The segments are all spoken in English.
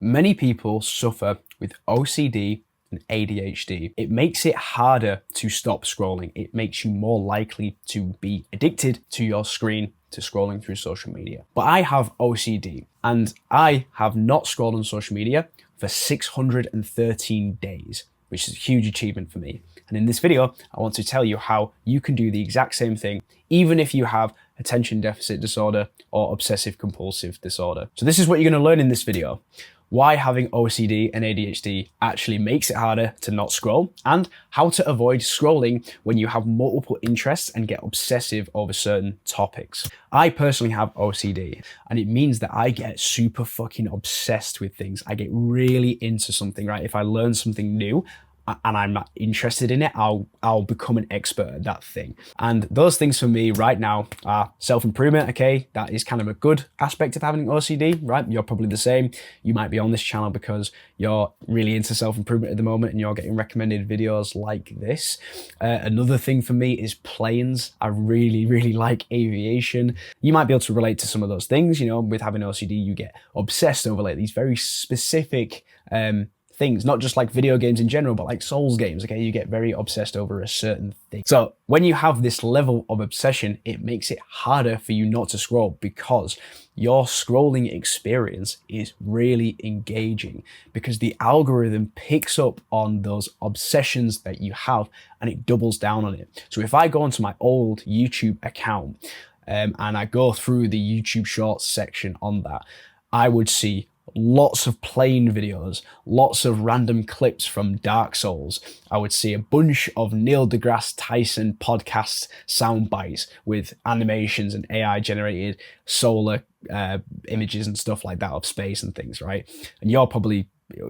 Many people suffer with OCD and ADHD. It makes it harder to stop scrolling. It makes you more likely to be addicted to your screen, to scrolling through social media. But I have OCD and I have not scrolled on social media for 613 days, which is a huge achievement for me. And in this video, I want to tell you how you can do the exact same thing, even if you have attention deficit disorder or obsessive compulsive disorder. So this is what you're going to learn in this video. Why having OCD and ADHD actually makes it harder to not scroll, and how to avoid scrolling when you have multiple interests and get obsessive over certain topics. I personally have OCD, and it means that I get super fucking obsessed with things. I get really into something, right? If I learn something new, and I'm not interested in it, I'll become an expert at that thing. And those things for me right now are self-improvement, okay? That is kind of a good aspect of having OCD, right? You're probably the same. You might be on this channel because you're really into self-improvement at the moment and you're getting recommended videos like this. Another thing for me is planes. I really like aviation. You might be able to relate to some of those things, you know, with having OCD, you get obsessed over like these very specific things, not just like video games in general, but like Souls games, okay? You get very obsessed over a certain thing. So when you have this level of obsession, it makes it harder for you not to scroll because your scrolling experience is really engaging because the algorithm picks up on those obsessions that you have and it doubles down on it. So if I go onto my old YouTube account and I go through the YouTube Shorts section on that, I would see lots of plane videos, lots of random clips from Dark Souls. I would see a bunch of Neil deGrasse Tyson podcast sound bites with animations and AI generated solar images and stuff like that of space and things, right? And you're probably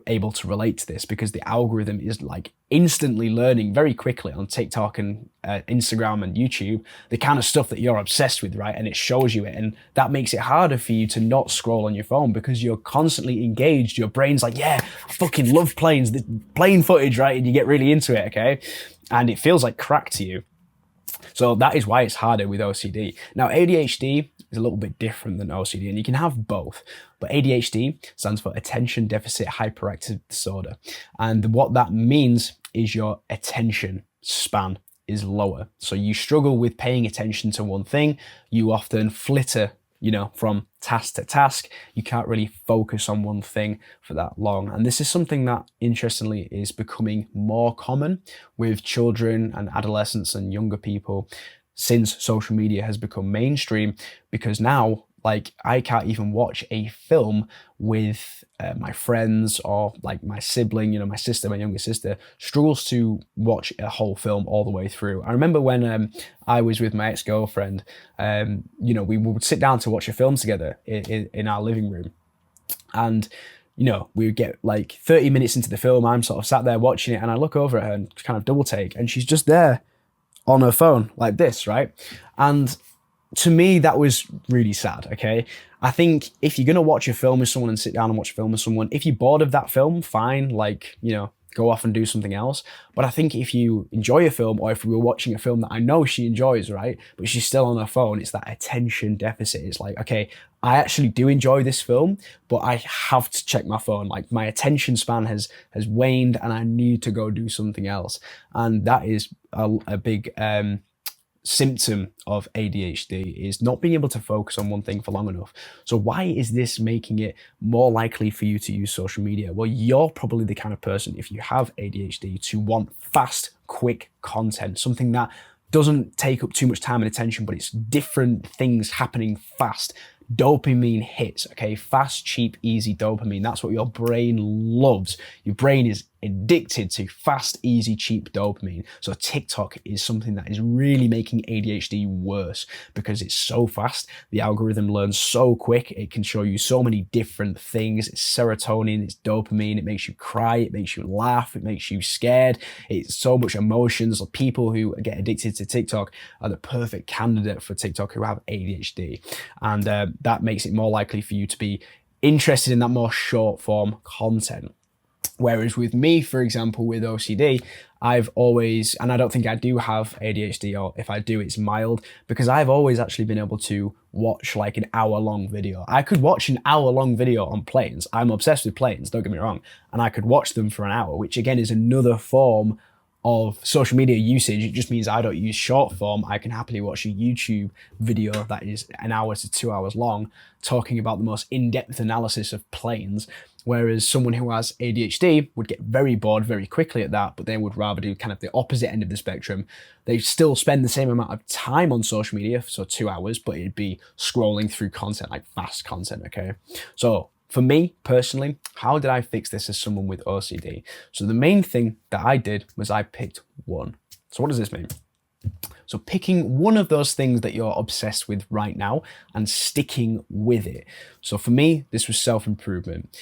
able to relate to this because the algorithm is like instantly learning very quickly on TikTok and Instagram and YouTube the kind of stuff that you're obsessed with, right? And it shows you it, and that makes it harder for you to not scroll on your phone because you're constantly engaged. Your brain's like, yeah, I fucking love planes, the plane footage, right? And you get really into it, okay? And it feels like crack to you. So that is why it's harder with OCD. Now, ADHD is a little bit different than OCD, and you can have both. But ADHD stands for Attention Deficit Hyperactive Disorder. And what that means is your attention span is lower. So you struggle with paying attention to one thing. You often flitter, you know, from task to task. You can't really focus on one thing for that long. And this is something that, interestingly, is becoming more common with children and adolescents and younger people since social media has become mainstream, because now, like, I can't even watch a film with my friends or like my sibling, you know, my sister, my younger sister, struggles to watch a whole film all the way through. I remember when I was with my ex-girlfriend, you know, we would sit down to watch a film together in our living room. And, you know, we would get like 30 minutes into the film, I'm sort of sat there watching it and I look over at her and kind of double take and she's just there on her phone like this, right? And to me, that was really sad, okay? I think if you're going to watch a film with someone and sit down and watch a film with someone, if you're bored of that film, fine, like, you know, go off and do something else. But I think if you enjoy a film, or if we were watching a film that I know she enjoys, right, but she's still on her phone, it's that attention deficit. It's like, okay, I actually do enjoy this film, but I have to check my phone. Like, my attention span has waned and I need to go do something else. And that is a big symptom of ADHD, is not being able to focus on one thing for long enough. So why is this making it more likely for you to use social media? Well, you're probably the kind of person, if you have ADHD, to want fast, quick content, something that doesn't take up too much time and attention, but it's different things happening fast. Dopamine hits, okay? Fast, cheap, easy dopamine. That's what your brain loves. Your brain is addicted to fast, easy, cheap dopamine. So TikTok is something that is really making ADHD worse because it's so fast. The algorithm learns so quick. It can show you so many different things. It's serotonin, it's dopamine. It makes you cry. It makes you laugh. It makes you scared. It's so much emotions. People who get addicted to TikTok are the perfect candidate for TikTok who have ADHD. And that makes it more likely for you to be interested in that more short form content. Whereas with me, for example, with OCD, I've always, and I don't think I do have ADHD, or if I do, it's mild, because I've always actually been able to watch like an hour-long video. I could watch an hour-long video on planes. I'm obsessed with planes, don't get me wrong. And I could watch them for an hour, which again is another form of social media usage. It just means I don't use short form. I can happily watch a YouTube video that is an hour to 2 hours long, talking about the most in-depth analysis of planes. Whereas someone who has ADHD would get very bored very quickly at that, but they would rather do kind of the opposite end of the spectrum. They still spend the same amount of time on social media, so 2 hours, but it'd be scrolling through content, like fast content, okay? So for me personally, how did I fix this as someone with OCD? So the main thing that I did was I picked one. So what does this mean? So picking one of those things that you're obsessed with right now and sticking with it. So for me, this was self-improvement.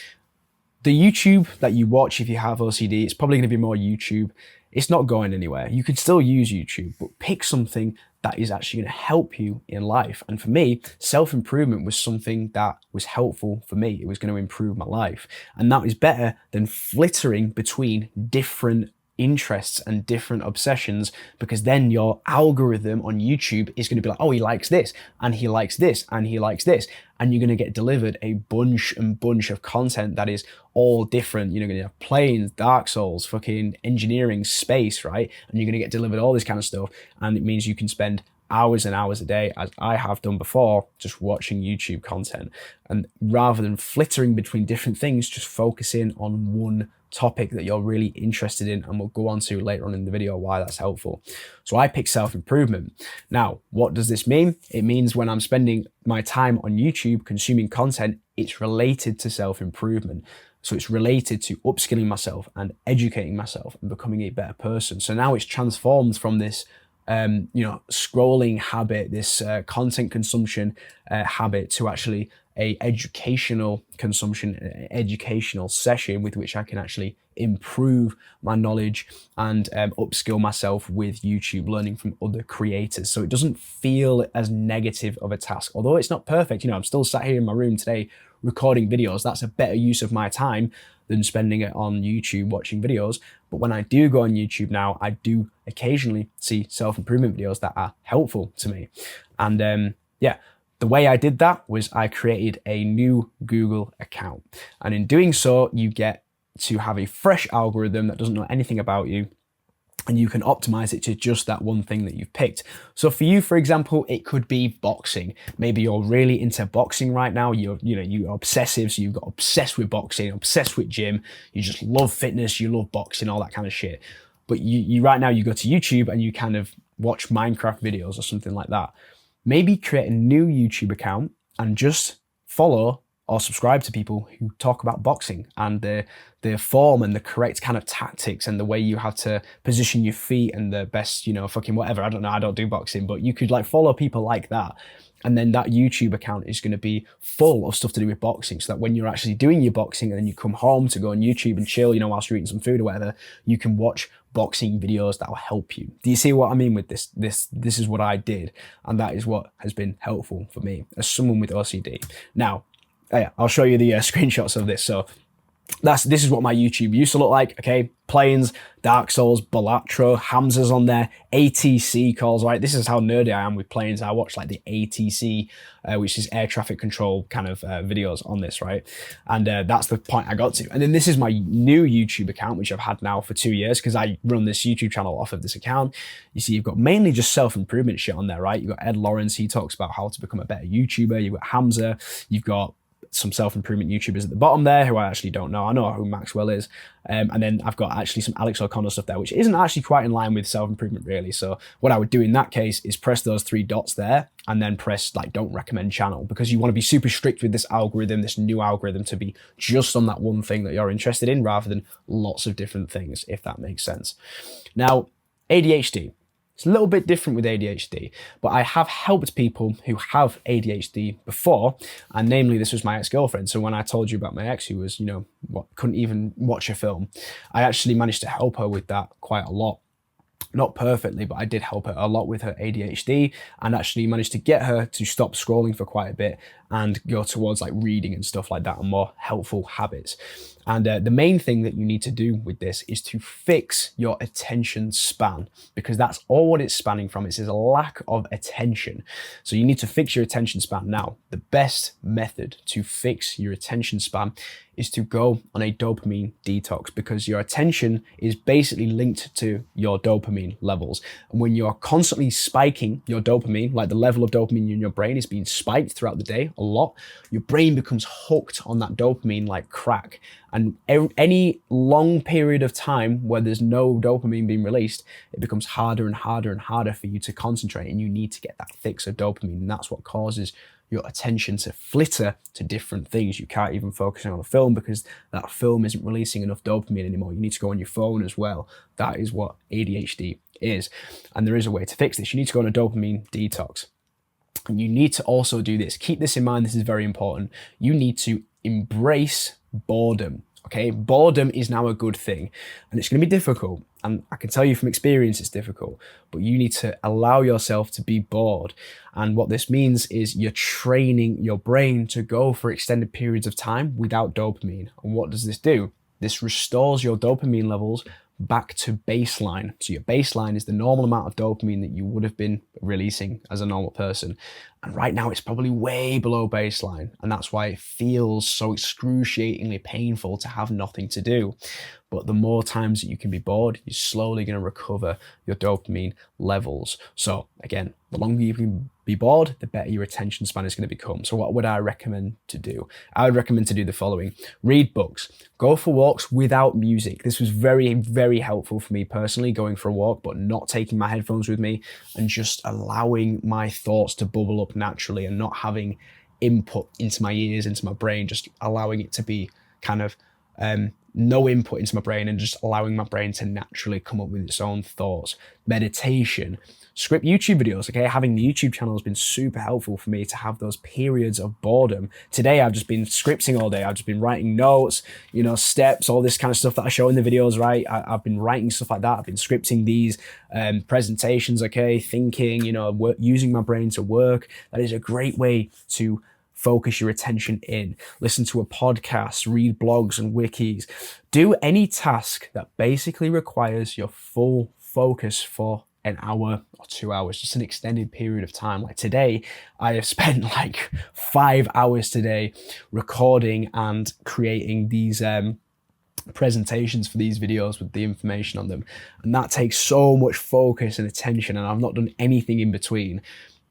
The YouTube that you watch, if you have OCD, it's probably going to be more YouTube. It's not going anywhere. You could still use YouTube, but pick something that is actually going to help you in life. And for me, self-improvement was something that was helpful for me. It was going to improve my life. And that is better than flittering between different interests and different obsessions, because then your algorithm on YouTube is going to be like, oh, he likes this and he likes this and he likes this, and you're going to get delivered a bunch of content that is all different. You're going to have planes, Dark Souls, fucking engineering, space, right? And you're going to get delivered all this kind of stuff, and it means you can spend hours and hours a day, as I have done before, just watching YouTube content. And rather than flittering between different things, just focusing on one topic that you're really interested in, and we'll go on to later on in the video why that's helpful. So I pick self-improvement. Now, what does this mean? It means when I'm spending my time on YouTube consuming content, it's related to self-improvement. So it's related to upskilling myself and educating myself and becoming a better person. So now it's transformed from this scrolling habit, this content consumption habit, to actually a educational consumption, educational session with which I can actually improve my knowledge and upskill myself with YouTube, learning from other creators. So it doesn't feel as negative of a task. Although it's not perfect, I'm still sat here in my room today recording videos. That's a better use of my time than spending it on YouTube watching videos. But when I do go on YouTube now, I do occasionally see self-improvement videos that are helpful to me. And the way I did that was I created a new Google account. And in doing so, you get to have a fresh algorithm that doesn't know anything about you, and you can optimize it to just that one thing that you've picked. So for you, for example, it could be boxing. Maybe you're really into boxing right now. You're obsessive, so you've got obsessed with boxing, obsessed with gym. You just love fitness, you love boxing, all that kind of shit. But you right now, you go to YouTube and you kind of watch Minecraft videos or something like that. Maybe create a new YouTube account and just follow or subscribe to people who talk about boxing and the form and the correct kind of tactics and the way you have to position your feet and the best, fucking whatever. I don't know. I don't do boxing, but you could like follow people like that. And then that YouTube account is going to be full of stuff to do with boxing, so that when you're actually doing your boxing and then you come home to go on YouTube and chill, whilst you're eating some food or whatever, you can watch boxing videos that will help you. Do you see what I mean with this? This is what I did. And that is what has been helpful for me as someone with OCD. Now, I'll show you the screenshots of this. So this is what my YouTube used to look like. Okay, planes, Dark Souls, Balatro, Hamza's on there, ATC calls, right? This is how nerdy I am with planes. I watch like the ATC, which is air traffic control kind of videos on this, right? And that's the point I got to. And then this is my new YouTube account, which I've had now for 2 years, because I run this YouTube channel off of this account. You see, you've got mainly just self-improvement shit on there, right? You've got Ed Lawrence, he talks about how to become a better YouTuber. You've got Hamza, you've got some self-improvement YouTubers at the bottom there who I actually don't know. I know who Maxwell is. And then I've got actually some Alex O'Connor stuff there, which isn't actually quite in line with self-improvement really. So what I would do in that case is press those 3 dots there and then press like don't recommend channel, because you want to be super strict with this algorithm, this new algorithm, to be just on that one thing that you're interested in rather than lots of different things, if that makes sense. Now, ADHD. It's a little bit different with ADHD, but I have helped people who have ADHD before, and namely this was my ex-girlfriend. So when I told you about my ex who was, couldn't even watch a film, I actually managed to help her with that quite a lot. Not perfectly, but I did help her a lot with her ADHD, and actually managed to get her to stop scrolling for quite a bit. and go towards like reading and stuff like that and more helpful habits. And the main thing that you need to do with this is to fix your attention span, because that's all what it's spanning from. It's a lack of attention. So you need to fix your attention span. Now, the best method to fix your attention span is to go on a dopamine detox, because your attention is basically linked to your dopamine levels. And when you're constantly spiking your dopamine, like the level of dopamine in your brain is being spiked throughout the day a lot, your brain becomes hooked on that dopamine like crack. And any long period of time where there's no dopamine being released, it becomes harder and harder and harder for you to concentrate, and you need to get that fix of dopamine. And that's what causes your attention to flitter to different things. You can't even focus on a film because that film isn't releasing enough dopamine anymore. You need to go on your phone as well. That is what ADHD is. And there is a way to fix this. You need to go on a dopamine detox. And you need to also do this. Keep this in mind. This is very important. You need to embrace boredom. Okay, boredom is now a good thing, and it's going to be difficult. And I can tell you from experience, it's difficult, but you need to allow yourself to be bored. And what this means is you're training your brain to go for extended periods of time without dopamine. And what does this do? This restores your dopamine levels back to baseline. So your baseline is the normal amount of dopamine that you would have been releasing as a normal person. And right now it's probably way below baseline. And that's why it feels so excruciatingly painful to have nothing to do. But the more times that you can be bored, you're slowly going to recover your dopamine levels. So again, the longer you can be bored, the better your attention span is going to become. So what would I recommend to do? I would recommend to do the following. Read books. Go for walks without music. This was very, very helpful for me personally, going for a walk, but not taking my headphones with me and just allowing my thoughts to bubble up naturally and not having input into my ears, into my brain, just allowing it to be kind of no input into my brain and just allowing my brain to naturally come up with its own thoughts. Meditation, script YouTube videos, okay? Having the YouTube channel has been super helpful for me to have those periods of boredom. Today, I've just been scripting all day. I've just been writing notes, steps, all this kind of stuff that I show in the videos, right? I've been writing stuff like that. I've been scripting these presentations, okay? Thinking, using my brain to work. That is a great way to focus your attention in. Listen to a podcast, read blogs and wikis. Do any task that basically requires your full focus for an hour or 2 hours, just an extended period of time. Like today, I have spent like 5 hours today recording and creating these presentations for these videos with the information on them. And that takes so much focus and attention, and I've not done anything in between.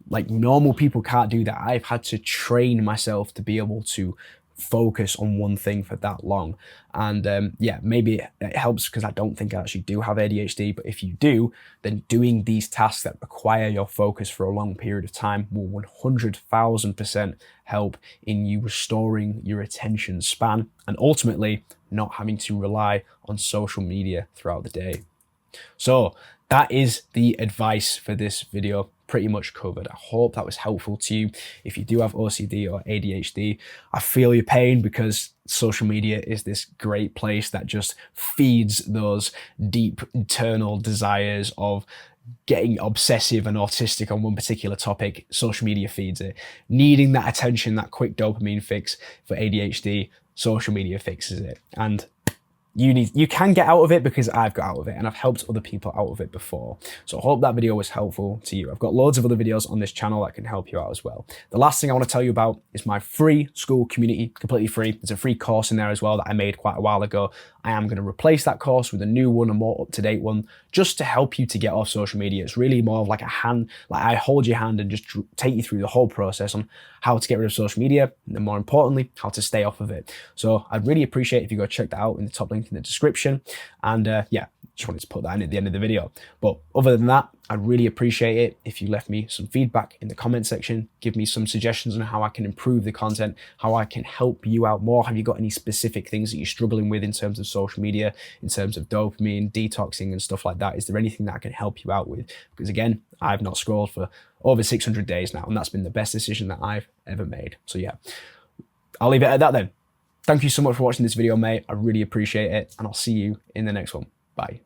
Like normal people can't do that. I've had to train myself to be able to focus on one thing for that long. And maybe it helps because I don't think I actually do have ADHD, but if you do, then doing these tasks that require your focus for a long period of time will 100,000% help in you restoring your attention span and ultimately not having to rely on social media throughout the day. So that is the advice for this video, pretty much covered. I hope that was helpful to you. If you do have OCD or ADHD, I feel your pain because social media is this great place that just feeds those deep internal desires of getting obsessive and autistic on one particular topic. Social media feeds it. Needing that attention, that quick dopamine fix for ADHD, social media fixes it. And you can get out of it because I've got out of it and I've helped other people out of it before. So I hope that video was helpful to you. I've got loads of other videos on this channel that can help you out as well. The last thing I want to tell you about is my free school community, completely free. There's a free course in there as well that I made quite a while ago. I am going to replace that course with a new one, a more up-to-date one, just to help you to get off social media. It's really more of like a hand, like I hold your hand and just take you through the whole process on how to get rid of social media, and then more importantly, how to stay off of it. So I'd really appreciate if you go check that out in the top link in the description. And just wanted to put that in at the end of the video. But other than that, I'd really appreciate it if you left me some feedback in the comment section, give me some suggestions on how I can improve the content, how I can help you out more. Have you got any specific things that you're struggling with in terms of social media, in terms of dopamine, detoxing and stuff like that? Is there anything that I can help you out with? Because again, I've not scrolled for over 600 days now, and that's been the best decision that I've ever made. So yeah, I'll leave it at that then. Thank you so much for watching this video, mate. I really appreciate it, and I'll see you in the next one. Bye.